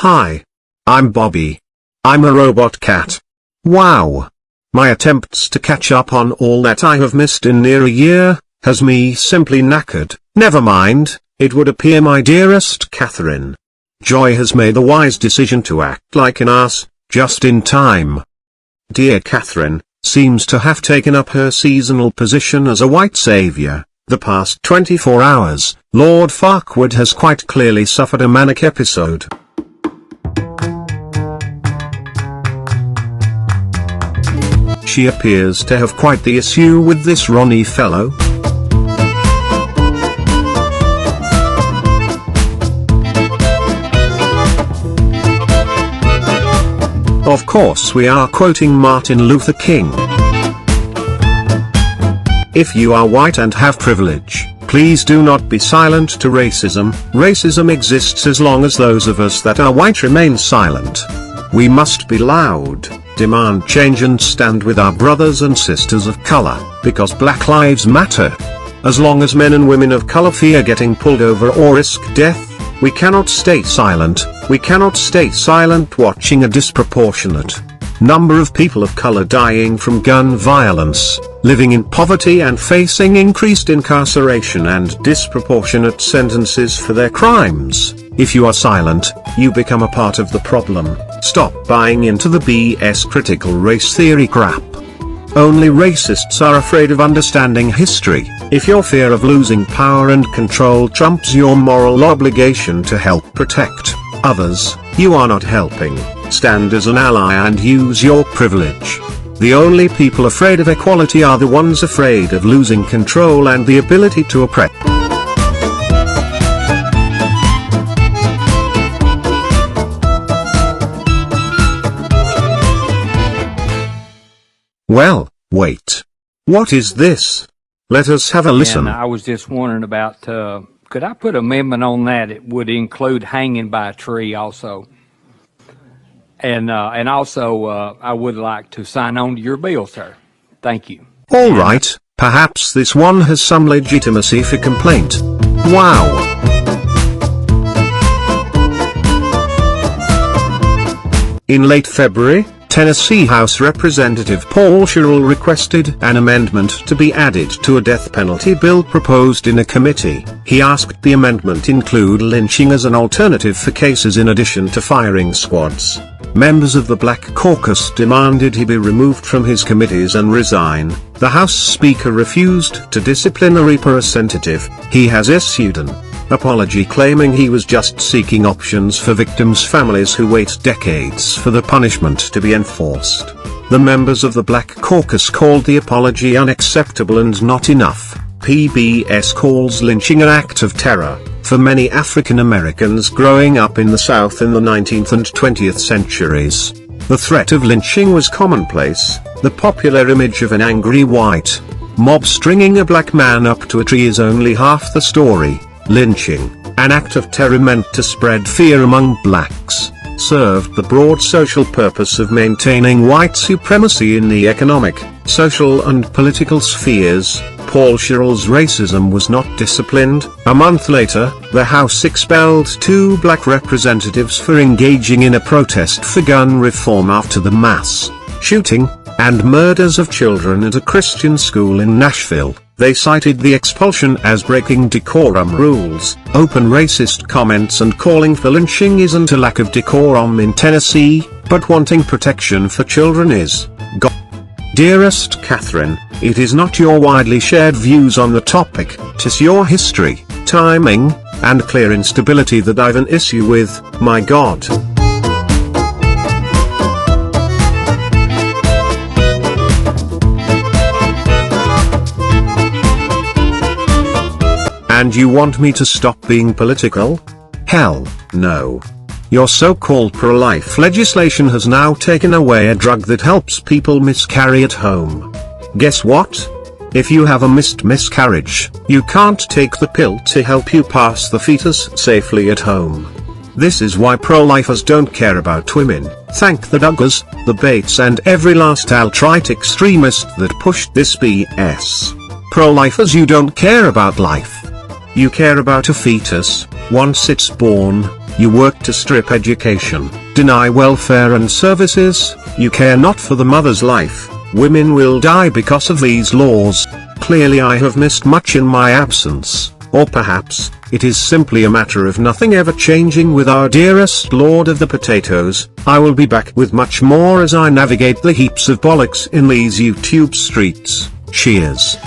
Hi. I'm Bobby. I'm a robot cat. Wow. My attempts to catch up on all that I have missed in near a year, has me simply knackered. Never mind, it would appear my dearest Catherine. Joy has made the wise decision to act like an ass, just in time. Dear Catherine, seems to have taken up her seasonal position as a white savior. The past 24 hours, Lord Farquaad has quite clearly suffered a manic episode. She appears to have quite the issue with this Ronnie fellow. Of course we are quoting Martin Luther King. If you are white and have privilege, please do not be silent to racism. Racism exists as long as those of us that are white remain silent. We must be loud, demand change and stand with our brothers and sisters of color, because Black Lives Matter. As long as men and women of color fear getting pulled over or risk death, we cannot stay silent. We cannot stay silent watching a disproportionate number of people of color dying from gun violence, living in poverty and facing increased incarceration and disproportionate sentences for their crimes. If you are silent, you become a part of the problem. Stop buying into the BS critical race theory crap. Only racists are afraid of understanding history. If your fear of losing power and control trumps your moral obligation to help protect others, you are not helping. Stand as an ally and use your privilege. The only people afraid of equality are the ones afraid of losing control and the ability to oppress. Well, wait. What is this? Let us have a listen. And I was just wondering about, could I put an amendment on that? It would include hanging by a tree also. And also, I would like to sign on to your bill, sir. Thank you. All right, perhaps this one has some legitimacy for complaint. Wow. In late February, Tennessee House Representative Paul Sherrill requested an amendment to be added to a death penalty bill proposed in a committee. He asked the amendment include lynching as an alternative for cases in addition to firing squads. Members of the Black Caucus demanded he be removed from his committees and resign. The House Speaker refused to discipline a representative. He has issued an apology claiming he was just seeking options for victims' families who wait decades for the punishment to be enforced. The members of the Black Caucus called the apology unacceptable and not enough. PBS calls lynching an act of terror. For many African Americans growing up in the South in the 19th and 20th centuries, the threat of lynching was commonplace. The popular image of an angry white mob stringing a black man up to a tree is only half the story. Lynching, an act of terror meant to spread fear among blacks, served the broad social purpose of maintaining white supremacy in the economic, social and political spheres. Paul Sherrill's racism was not disciplined. A month later, the House expelled 2 black representatives for engaging in a protest for gun reform after the mass shooting and murders of children at a Christian school in Nashville. They cited the expulsion as breaking decorum rules. Open racist comments and calling for lynching isn't a lack of decorum in Tennessee, but wanting protection for children is. Dearest Catherine, it is not your widely shared views on the topic, 'tis your history, timing, and clear instability that I've an issue with, my God. And you want me to stop being political? Hell, no. Your so-called pro-life legislation has now taken away a drug that helps people miscarry at home. Guess what? If you have a miscarriage, you can't take the pill to help you pass the fetus safely at home. This is why pro-lifers don't care about women. Thank the Duggars, the Bates and every last alt-right extremist that pushed this BS. Pro-lifers, you don't care about life. You care about a fetus, once it's born. You work to strip education, deny welfare and services, you care not for the mother's life. Women will die because of these laws. Clearly I have missed much in my absence, or perhaps, it is simply a matter of nothing ever changing with our dearest Lord of the Potatoes. I will be back with much more as I navigate the heaps of bollocks in these YouTube streets. Cheers.